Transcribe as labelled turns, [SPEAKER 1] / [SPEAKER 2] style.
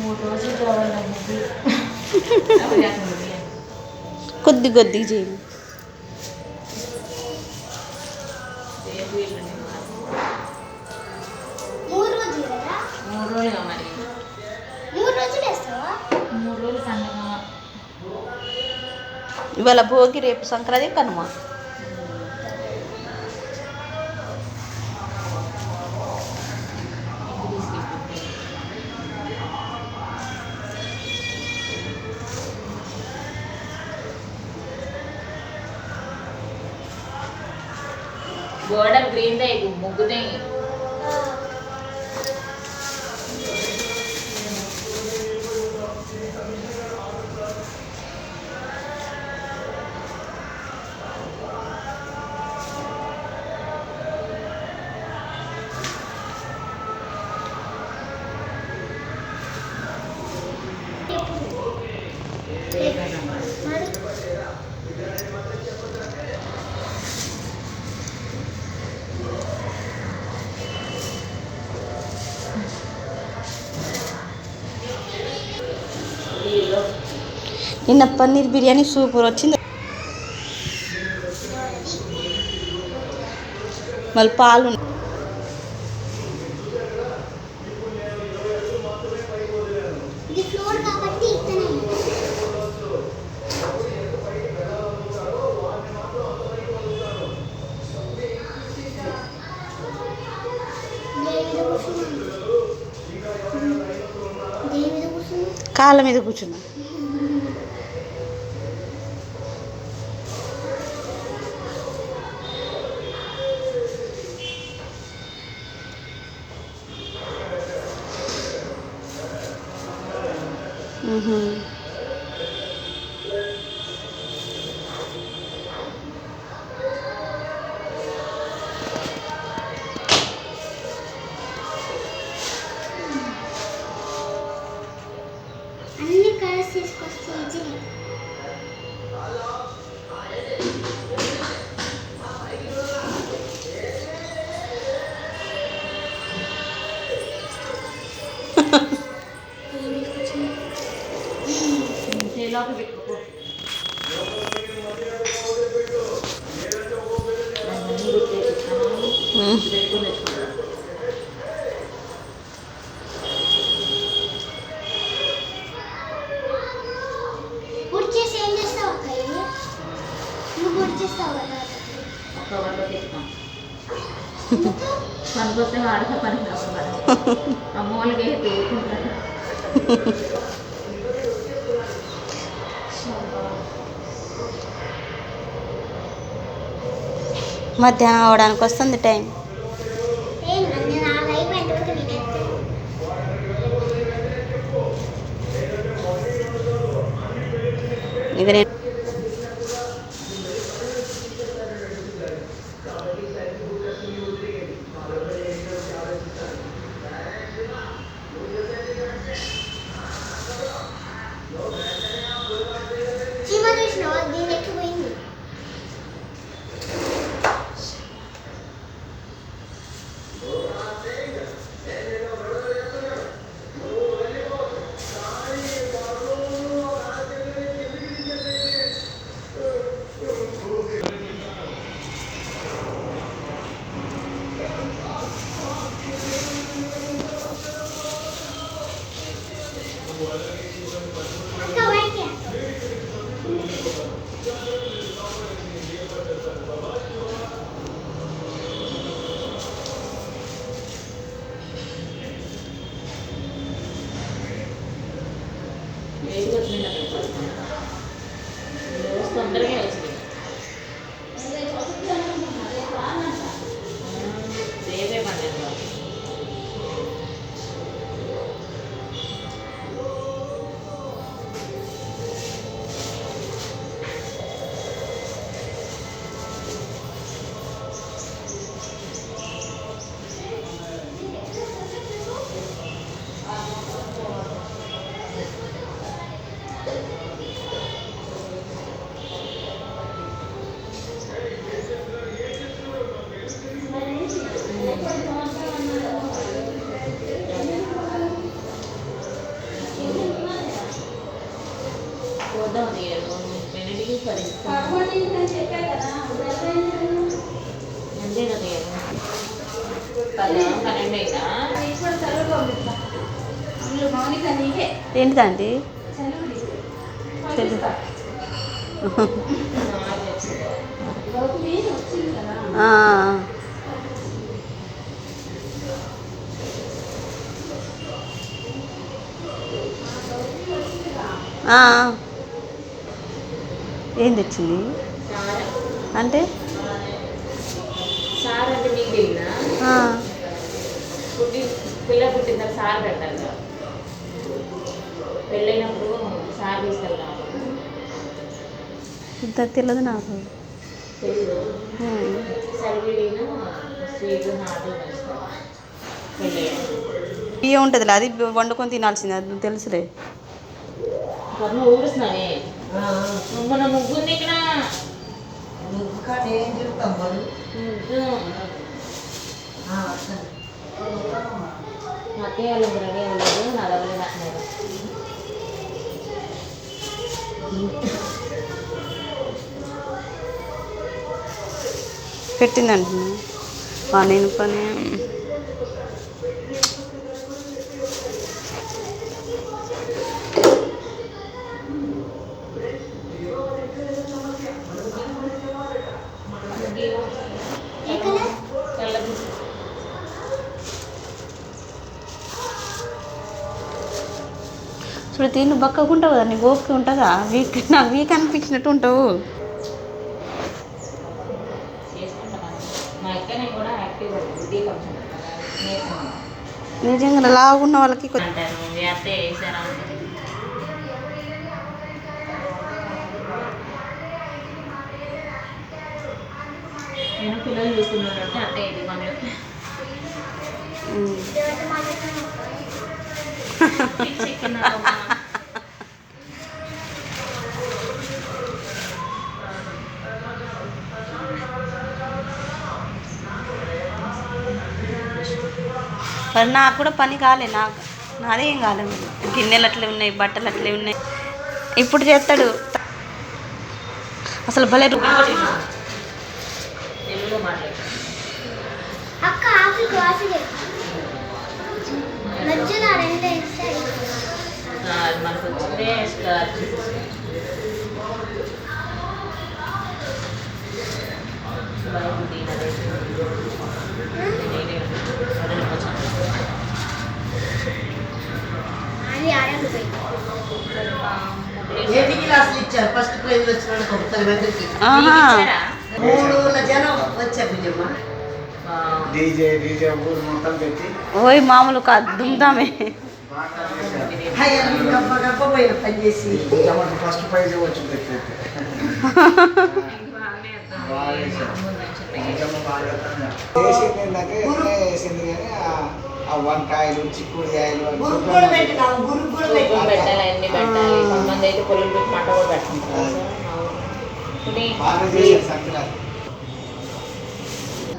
[SPEAKER 1] 3 రోజులు కావాలండి.
[SPEAKER 2] కొద్ది కొద్దిగా చేయండి.
[SPEAKER 1] మరి 3 రోజులు పండుగ.
[SPEAKER 2] ఇవాళ భోగి, రేపు సంక్రాంతి, కనుమ.
[SPEAKER 1] బోర్డర్ గ్రీన్ దే ముగ్గుదే.
[SPEAKER 2] నిన్న పన్నీర్ బిర్యానీ సూపర్ వచ్చింది. మళ్ళీ పాలు కాళ్ళ మీద కూర్చున్నా.
[SPEAKER 3] అన్ని కలర్స్ తీసుకొస్తే గుర్చేసి ఏం చేస్తావు అక్క? ఇది నువ్వు గుర్చేస్తావు కదా.
[SPEAKER 1] ఒక వాళ్ళకి చెప్తాం పనికొస్తే వాడితే పని అమ్మ వాళ్ళకి తేకుంటారు.
[SPEAKER 2] మధ్యాహ్నం అవడానికి వస్తుంది టైం. ఇక నేను
[SPEAKER 1] తొందరగా వచ్చింది. రేపే పండుగ. చూద్దాం పెళ్ళికి పరిస్థితి అంతే కదా 12 అయినా
[SPEAKER 2] ఏంటిదండి ఆ, ఆ. ఏం తెచ్చింది అంటే
[SPEAKER 1] సార్ అంటే మీకు తెలియదా పిల్ల పుట్టిన తర్వాత సార్ పెట్టాలి కదా పెళ్ళైనప్పుడు సార్ తీసుకెళ్తాం
[SPEAKER 2] ఇంత తెలియదు నాకు.
[SPEAKER 1] తెలీదు సర్వీను స్వీట్ హాట్ పెళ్ళి
[SPEAKER 2] బియ్యం ఉంటుందిలే, అది వండుకొని తినాల్సింది, అది తెలుసులే.
[SPEAKER 1] ఊరుస్తున్నానే మన ముగ్గుంది ఇక్కడ అక్కయ్య వాళ్ళు రెడీ అవ్వలేదు నా దగ్గర అంటున్నారు.
[SPEAKER 2] పెట్టిందంటున్నా నేను పని చూడు తిన్ను బక్కకుంటావు కదా, నీకు ఓపిక ఉంటుందా? నాకు వీక్ అనిపించినట్టు ఉంటావు. నిజంగా లావున్న వాళ్ళకి
[SPEAKER 1] నేను పిల్లలు చూస్తున్నానంటే అంటే ఇది మనం
[SPEAKER 2] మరి నాకు కూడా పని కాలే, నాదేం కాలేదు. గిన్నెలు అట్లే ఉన్నాయి, బట్టలు అట్లే ఉన్నాయి. ఇప్పుడు చేస్తాడు అసలు భలే.
[SPEAKER 1] తెలుగులో మాట్లాడు
[SPEAKER 3] అక్క ఆఫీ కాఫీ మధ్యలో రెండు ఇస్తాయి
[SPEAKER 1] మనకు వచ్చిందే
[SPEAKER 3] అది ఆడకు పోయి
[SPEAKER 4] ఏది క్లాసులు ఇచ్చారు ఫస్ట్ ప్రైజ్ వచ్చిన వాళ్ళకి 10 మందికి
[SPEAKER 2] ఆహా
[SPEAKER 4] 3 జనం వచ్చారు బియ్యమ్మ.
[SPEAKER 5] డీజే ఊరు మొత్తం పెట్టి
[SPEAKER 2] ఓయ్ మామూలు కాదు, దుమ్దామే.
[SPEAKER 4] గబ్బ పోయిన పని చేసి
[SPEAKER 5] ఫస్ట్ ప్రైజ్ వచ్చింది. వేసింది ఏంటంటే వేసింది కానీ ఆ వంకాయలు చిక్కుడుకాయలు
[SPEAKER 4] గురుకు కూడా పెట్టినాము, గురుకు కూడా పెట్టాము.
[SPEAKER 1] పెట్టాలి అన్ని పెట్టాలి. కొంతమంది అయితే పొలం పెట్టి మంట కూడా పెట్టుకుంటారు.
[SPEAKER 5] బాగా చేశారు సంక్రాంతి.